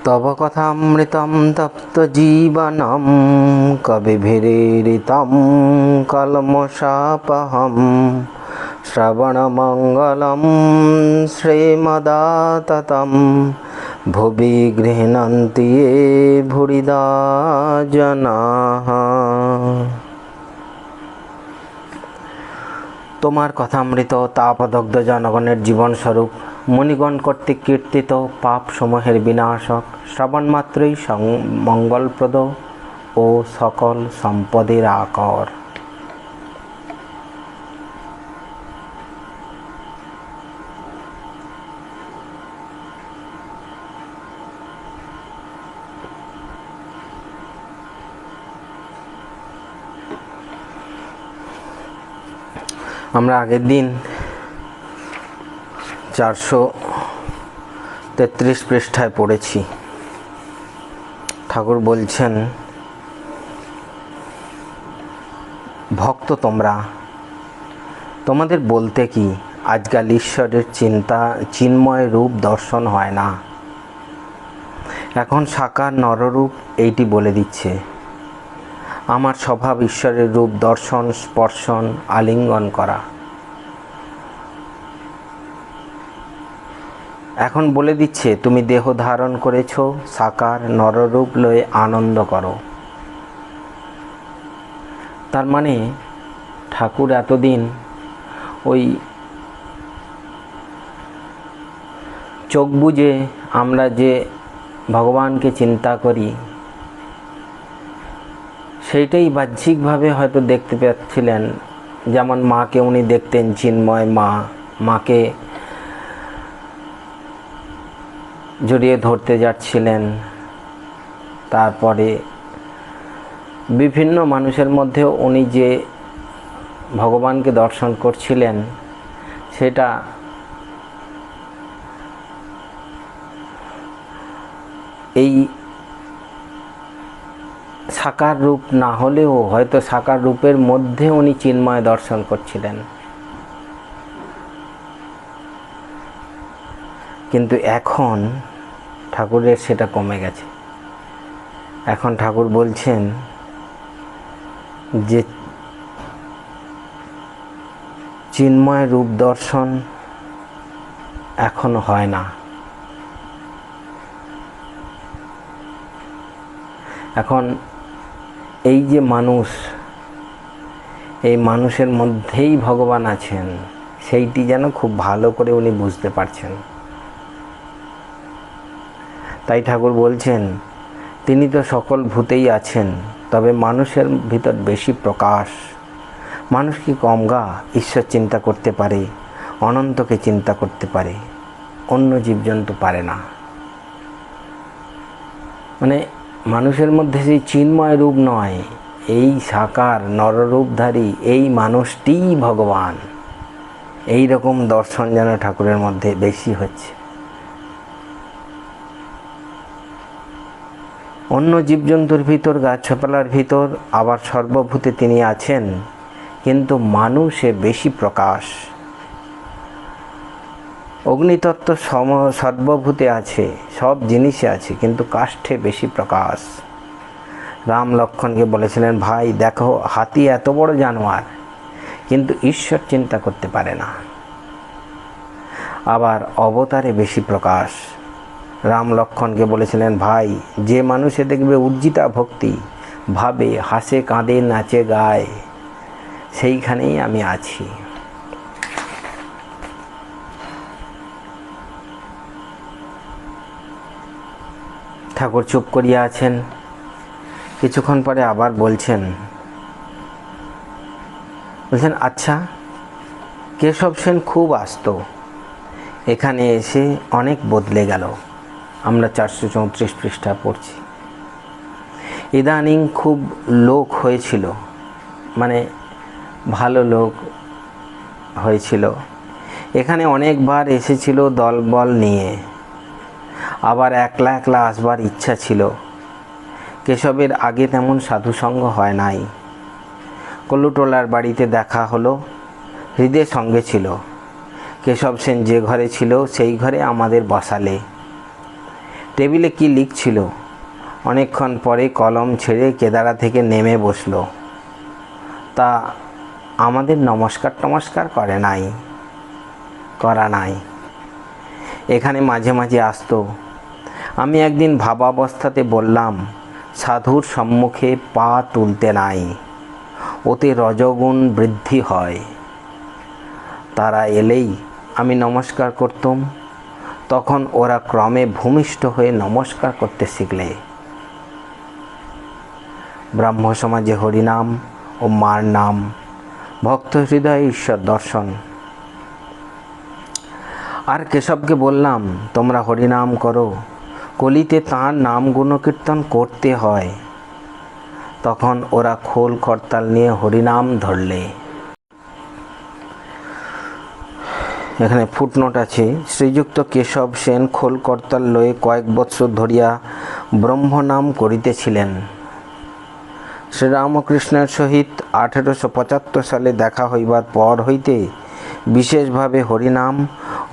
তব কথামৃতম তপ্ত জীবনম কবিভিরীড়িতম কলমশাপহম শ্রবণমঙ্গলম শ্রীমদাততম ভুবি গৃহণন্তি ये ভুরিদা জনাঃ। তোমার কথামৃত তাপদগ্ধ জনগণের জীবনস্বরূপ মুনিগণ কর্তৃক কীর্তিত পাপসমূহের বিনাশক, শ্রবণমাত্রই মঙ্গলপ্রদ ও সকল সম্পদের আকর। আমরা আগের দিন 433 পৃষ্ঠায় পড়েছি। ঠাকুর বলছেন, ভক্ত তোমরা, তোমাদের বলতে কি আজকাল ঈশ্বরের চিন্ময় রূপ দর্শন হয় না। এখন সাকার নররূপ এইটি বলে দিচ্ছে। আমার স্বভাব ঈশ্বরের রূপ দর্শন, স্পর্শন, আলিঙ্গন করা। এখন বলে দিচ্ছে তুমি দেহ ধারণ করেছ, সাকার নররূপ লয়ে আনন্দ করো। তার মানে ঠাকুর এতদিন ওই চোখ বুজে আমরা যে ভগবানকে চিন্তা করি সেইটাই বাহ্যিকভাবে হয়তো দেখতে পাচ্ছিলেন। যেমন মাকে উনি দেখতেন চিন্ময় মা, মাকে জড়িয়ে ধরতে যাচ্ছিলেন। তারপরে বিভিন্ন মানুষের মধ্যেও উনি যে ভগবানকে দর্শন করছিলেন সেটা এই সাকার রূপ না হলেও হয়তো সাকার রূপের মধ্যে উনি চিন্ময় দর্শন করছিলেন। কিন্তু এখন ঠাকুরের সেটা কমে গেছে। এখন ঠাকুর বলছেন যে চিন্ময় রূপ দর্শন এখন হয় না। এখন এই যে মানুষ, এই মানুষের মধ্যেই ভগবান আছেন সেইটি যেন খুব ভালো করে উনি বুঝতে পারছেন। তাই ঠাকুর বলছেন তিনি তো সকল ভূতেই আছেন, তবে মানুষের ভিতর বেশি প্রকাশ। মানুষ কি কম গা ঈশ্বর চিন্তা করতে পারে, অনন্তকে চিন্তা করতে পারে, অন্য জীবজন্তু পারে না। মানে মানুষের মধ্যে সেই চিন্ময় রূপ নয়, এই সাকার নররূপধারী এই মানুষটিই ভগবান। এই রকম দর্শন যেন ঠাকুরের মধ্যে বেশি হচ্ছে। অন্য জীবজন্তুর ভিতর, গাছপালার ভিতর, আবার সর্বভূতে তিনি আছেন, কিন্তু মানুষে বেশি প্রকাশ। অগ্নিতত্ত্ব সর্বভূতে আছে, সব জিনিসে আছে, কিন্তু কাষ্ঠে বেশি প্রকাশ। রাম লক্ষ্মণকে বলেছিলেন, ভাই দেখো হাতি এত বড় জানোয়ার কিন্তু ঈশ্বর চিন্তা করতে পারে না। আবার অবতারে বেশি প্রকাশ। রাম লক্ষ্মণকে বলেছিলেন, ভাই যে মানুষে দেখবে উজ্জিতা ভক্তি, ভাবে, হাসে, কাঁদে, নাচে, গায়, সেইখানেই আমি আছি। ঠাকুর চুপ করিয়া আছেন। কিছুক্ষণ পরে আবার বলছেন, আচ্ছা কেশব সেন খুব আসতো, এখানে এসে অনেক বদলে গেল। আমরা 434 পৃষ্ঠা পড়ছি। ইদানিং খুব লোক হয়েছিল, মানে ভালো লোক হয়েছিল। এখানে অনেকবার এসেছিল দলবল নিয়ে, আবার একলা একলা আসবার ইচ্ছা ছিল। কেশবের আগে তেমন সাধুসঙ্গ হয় নাই। কলুটোলার বাড়িতে দেখা হলো, হৃদয় সঙ্গে ছিল। কেশব সেন যে ঘরে ছিল সেই ঘরে আমাদের বসালে। টেবিলে কি লিখছিল। অনেকক্ষণ পরে কলম ছেড়ে কেদারা থেকে নেমে বসলো। তা আমাদের নমস্কার করা নাই। এখানে মাঝে মাঝে আসতো। আমি একদিন ভাবাবস্থাতে বললাম, সাধুর সম্মুখে পা তুলতে নাই, ওতে রজগুণ বৃদ্ধি হয়। তারা এলেই আমি নমস্কার করতুম। তখন ওরা ক্রমে ভূমিষ্ঠ হয়ে নমস্কার করতে শিখলে। ব্রাহ্ম সমাজে হরিনাম ও মার নাম, ভক্ত হৃদয়ে ঈশ্বর দর্শন। আর কেশবকে বললাম, তোমরা হরিনাম করো, কলিতে তাঁর নাম গুণকীর্তন করতে হয়। তখন ওরা খোল করতাল নিয়ে হরিনাম ধরলে। এখানে ফুটনোট আছে। শ্রীযুক্ত কেশব সেন খোল করতাল লয়ে কয়েক বৎসর ধরিয়া ব্রহ্মনাম করিতেছিলেন। শ্রীরামকৃষ্ণের সহিত 1875 সালে দেখা হইবার পর হইতে বিশেষভাবে হরিনাম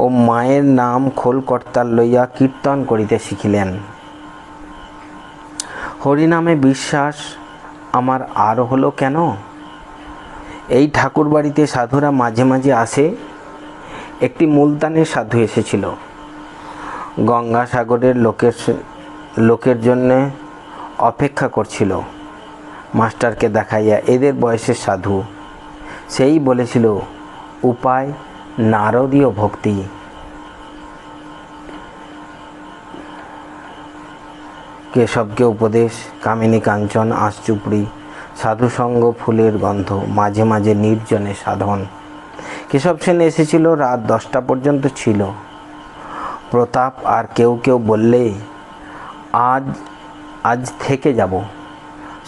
ও মায়ের নাম খোল করতাল লইয়া কীর্তন করিতে শিখিলেন। হরিনামে বিশ্বাস আমার আরও হলো কেন? এই ঠাকুর বাড়িতে সাধুরা মাঝে মাঝে আসে। একটি মুলতানের সাধু এসেছিল। গঙ্গাসাগরের লোকের জন্য অপেক্ষা করছিল। মাস্টারকে দেখাইয়া, এদের বয়সের সাধু। সেই বলেছিল, উপায় নারদীয় ভক্তি। কেশবকে উপদেশ, কামিনী কাঞ্চন, আঁশচুপড়ি, সাধুসঙ্গ, ফুলের গন্ধ, মাঝে মাঝে নির্জনে সাধন। কেশব সেন এসেছিল, রাত 10টা পর্যন্ত ছিল। প্রতাপ আর কেউ কেউ বললে, আজ থেকে যাব।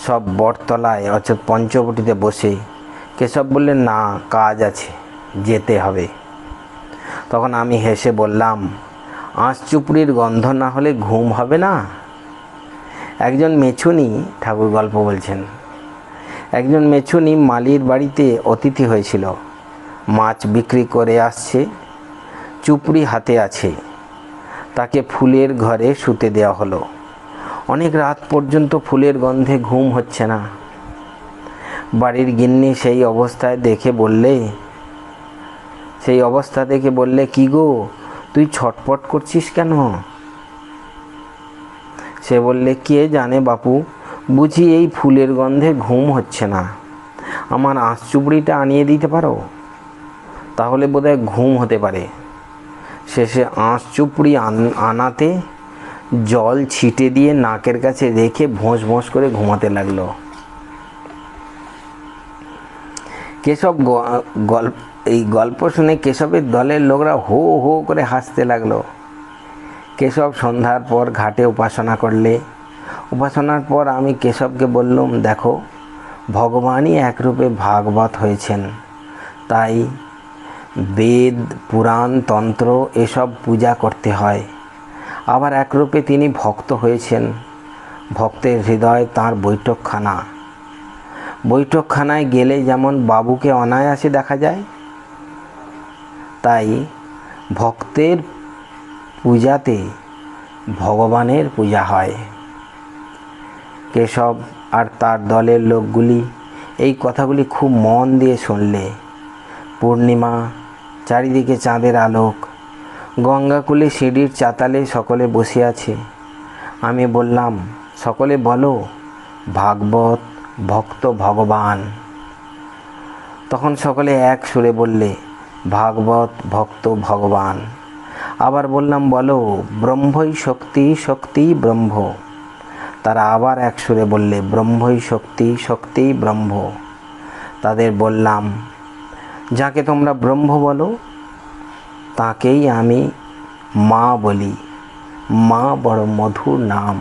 সব বটতলায় অর্থাৎ পঞ্চবটিতে বসে। কেশব বললেন, না, কাজ আছে, যেতে হবে। তখন আমি হেসে বললাম, আঁশচুপড়ির গন্ধ না হলে ঘুম হবে না। একজন মেছুনি, ঠাকুর গল্প বলছেন, একজন মেছুনি মালির বাড়িতে অতিথি হয়েছিল। মাছ বিক্রি করে আসছে, চুপড়ি হাতে আছে। তাকে ফুলের ঘরে শুতে দেওয়া হলো। অনেক রাত পর্যন্ত ফুলের গন্ধে ঘুম হচ্ছে না। বাড়ির গিন্নি সেই অবস্থা দেখে বললে, কি গো, তুই ছটপট করছিস কেন? সে বললে, কে জানে বাপু, বুঝি এই ফুলের গন্ধে ঘুম হচ্ছে না। আমার আঁশচুপড়িটা আনিয়ে দিতে পারো, তাহলে বোধহয় ঘুম হতে পারে। শেষে আঁশচুপড়ি আনাতে জল ছিটে দিয়ে নাকের কাছে রেখে ভোঁস ভোঁস করে ঘুমাতে লাগলো। কেশব এই গল্প শুনে কেশবের দলের লোকরা হো হো করে হাসতে লাগলো। কেশব সন্ধ্যার পর ঘাটে উপাসনা করলে। উপাসনার পর আমি কেশবকে বললাম, দেখো, ভগবানই একরূপে ভাগবত হয়েছেন, তাই বেদ, পুরাণ, তন্ত্র এসব পূজা করতে হয়। আবার একরূপে তিনি ভক্ত হয়েছেন। ভক্তের হৃদয় তাঁর বৈঠকখানায় গেলে যেমন বাবুকে অনায়াসে দেখা যায়, তাই ভক্তের পূজাতে ভগবানের পূজা হয়। কেশব আর তার দলের লোকগুলি এই কথাগুলি খুব মন দিয়ে শুনলে। পূর্ণিমা, চারিদিকে চাঁদের আলোক, গঙ্গাকুলে সিঁড়ির চাতালে সকলে বসে আছে। আমি বললাম, সকলে বলো, ভাগবত ভক্ত ভগবান। তখন সকলে এক সুরে বললে, ভাগবত ভক্ত ভগবান। আবার বললাম, বলো, ব্রহ্মই শক্তি, শক্তি ব্রহ্ম। তারা আবার এক সুরে বললে, ব্রহ্মই শক্তি, শক্তি ব্রহ্ম। তাদের বললাম, যাকে তোমরা ব্রহ্ম বলো তাকেই আমি মা বলি। মা বড় মধুর নাম।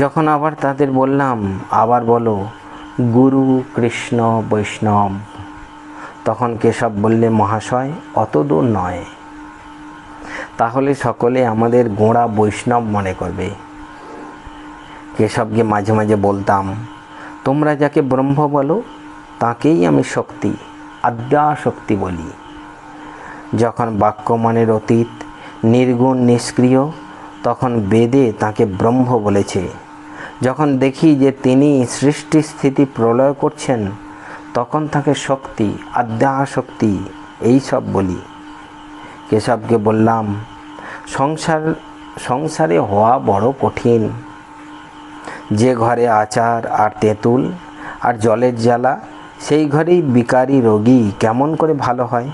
যখন আবার তাদের বললাম, আবার বলো, গুরু, কৃষ্ণ, বৈষ্ণব, তখন কেশব বললে, মহাশয়, অত দূর নয়। তাহলে সকলে আমাদের গোঁড়া বৈষ্ণব মনে করবে। কেশবকে মাঝে মাঝে বলতাম, তোমরা যাকে ব্রহ্ম বলো তাকেই আমি শক্তি, আদ্যাশক্তি বলি। যখন বাক্যমানের অতীত, নির্গুণ, নিষ্ক্রিয়, তখন বেদে তাকে ব্রহ্ম বলেছে। যখন দেখি যে তিনি সৃষ্টি স্থিতি প্রলয় করছেন, তখন তাকে শক্তি, আদ্যাশক্তি এইসব বলি। কেশবকে বললাম, সংসারে হওয়া বড় কঠিন। যে ঘরে আচার আর তেঁতুল আর জলের জ্বালা, সেই ঘরেই বিকারী রোগী কেমন করে ভালো হয়?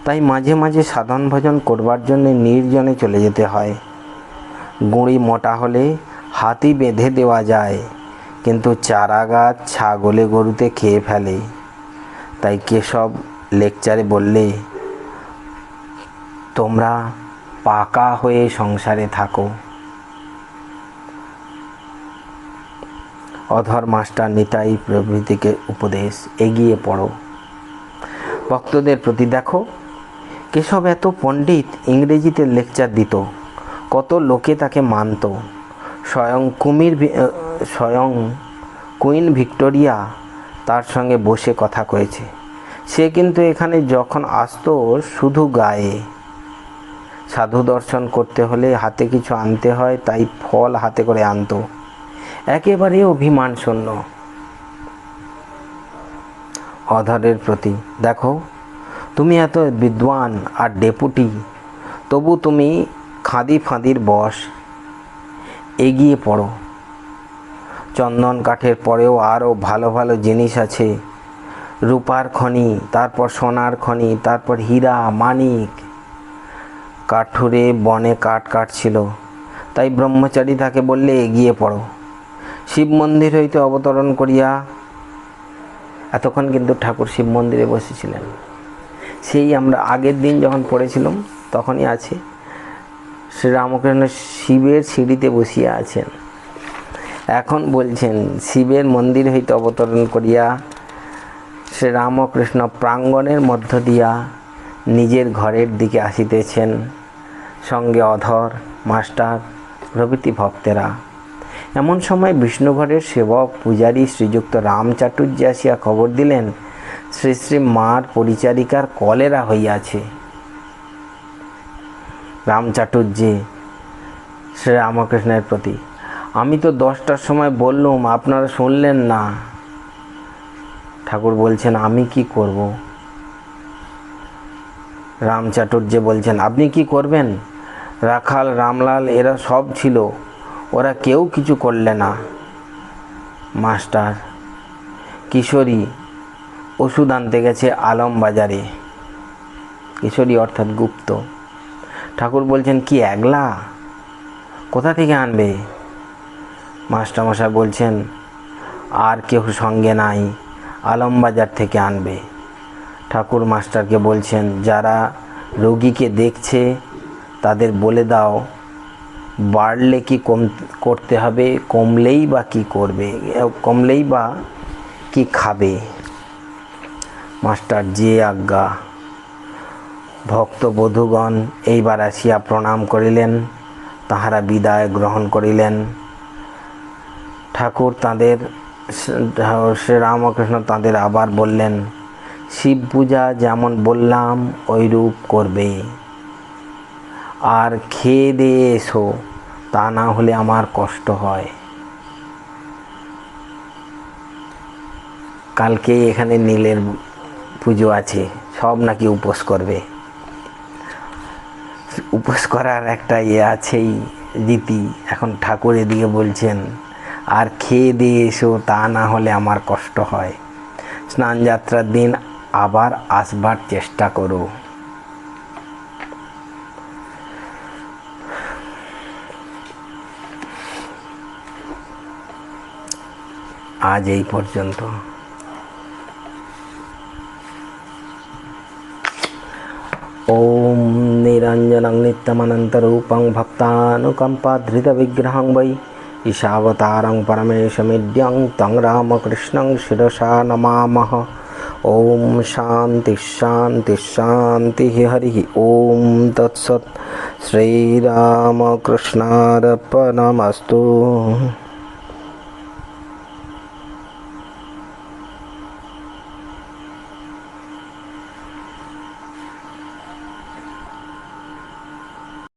তাই মাঝে মাঝে সাধন ভজন করবার জন্য নির্জনে চলে যেতে হয়। গুঁড়ি মোটা হলে হাতি বেঁধে দেওয়া যায়, কিন্তু চারা গাছ ছাগলে গরুতে খেয়ে ফেলে। তাই কেশব লেকচারে বললে, তোমরা পাকা হয়ে সংসারে থাকো। অধর মাস্টার, নিতাই প্রভৃতিকে উপদেশ, এগিয়ে পড়ো। ভক্তদের প্রতি দেখো, কেশব এত পণ্ডিত, ইংরেজিতে লেকচার দিত, কত লোকে তাকে মানত। স্বয়ং কুইন ভিক্টোরিয়া তার সঙ্গে বসে কথা কয়েছে। সে কিন্তু এখানে যখন আসতো শুধু গায়ে। সাধু দর্শন করতে হলে হাতে কিছু আনতে হয়, তাই ফল হাতে করে আনতো। একেবারে অভিমান শূন্য। অধরের প্রতি দেখো, তুমি এত বিদ্বান আর ডেপুটি, তবু তুমি খাঁদি ফাঁদির বশ। এগিয়ে পড়ো। চন্দন কাঠের পরেও আরও ভালো ভালো জিনিস আছে। রূপার খনি, তারপর সোনার খনি, তারপর হীরা মানিক। কাঠুরে বনে কাঠ কাটছিল, তাই ব্রহ্মচারী তাকে বললে, এগিয়ে পড়ো। শিব মন্দির হইতে অবতরণ করিয়া, এতক্ষণ কিন্তু ঠাকুর শিব মন্দিরে বসেছিলেন। সেই আমরা আগের দিন যখন পড়েছিলাম তখনই আছে। শ্রীরামকৃষ্ণ শিবের সিঁড়িতে বসিয়া আছেন। এখন বলছেন, শিবের মন্দির হইতে অবতরণ করিয়া শ্রীরামকৃষ্ণ প্রাঙ্গণের মধ্য দিয়া নিজের ঘরের দিকে আসিতেছেন, সঙ্গে অধর মাস্টার প্রভৃতি ভক্তেরা। এমন সময় বিষ্ণুঘরের সেবক পূজারী শ্রীযুক্ত রাম চাটুর্য আসিয়া খবর দিলেন, শ্রী শ্রী মার পরিচারিকার কলেরা হইয়াছে। রাম চাটুর্যে শ্রীরামকৃষ্ণের প্রতি, আমি তো 10টার সময় বললুম, আপনারা শুনলেন না। ঠাকুর বলছেন, আমি কি করব? রাম চাটুর্য বলছেন, আপনি কি করবেন? রাখাল, রামলাল এরা সব ছিল, ওরা কেউ কিছু করলে না। মাস্টার, কিশোরী ওষুধ আনতে গেছে আলম বাজারে। কিশোরী অর্থাৎ গুপ্ত। ঠাকুর বলছেন, কি একলা? কোথা থেকে আনবে? মাস্টারমশাই বলছেন, আর কেউ সঙ্গে নাই, আলমবাজার থেকে আনবে। ঠাকুর মাস্টারকে বলছেন, যারা রোগীকে দেখছে তাদের বলে দাও, বাড়লে কি করতে হবে, কমলেই বা কি করবে, কমলেই বা কি খাবে। মাস্টার যে আজ্ঞা। ভক্ত বধূগণ এইবার আসিয়া প্রণাম করিলেন, তাহারা বিদায় গ্রহণ করিলেন। ঠাকুর তাঁদের, শ্রীরামকৃষ্ণ তাঁদের আবার বললেন, শিব পূজা যেমন বললাম ওইরূপ করবে, আর খেয়ে দিয়ে এসো, তা না হলে আমার কষ্ট হয়। কালকে এখানে নীলের পুজো আছে, সব নাকি উপোস করবে। উপোস করার একটা আছেই রীতি। এখন ঠাকুর এদিকে বলছেন, আর খেয়ে দিয়ে এসো, তা না হলে আমার কষ্ট হয়। স্নান যাত্রার দিন আবার আসবার চেষ্টা করো। আজ এই পর্যন্ত। ओम निरंजनं नित्यमनन्तरूपं भक्तानुकम्पाधृतविग्रहं वै ईशावतारं परमेशमिड्यं तं रामकृष्णं शिरसा नमामः। ओम शांति शांति शांति हरि ओम तत्सत्। श्रीरामकृष्णार्पणमस्तु।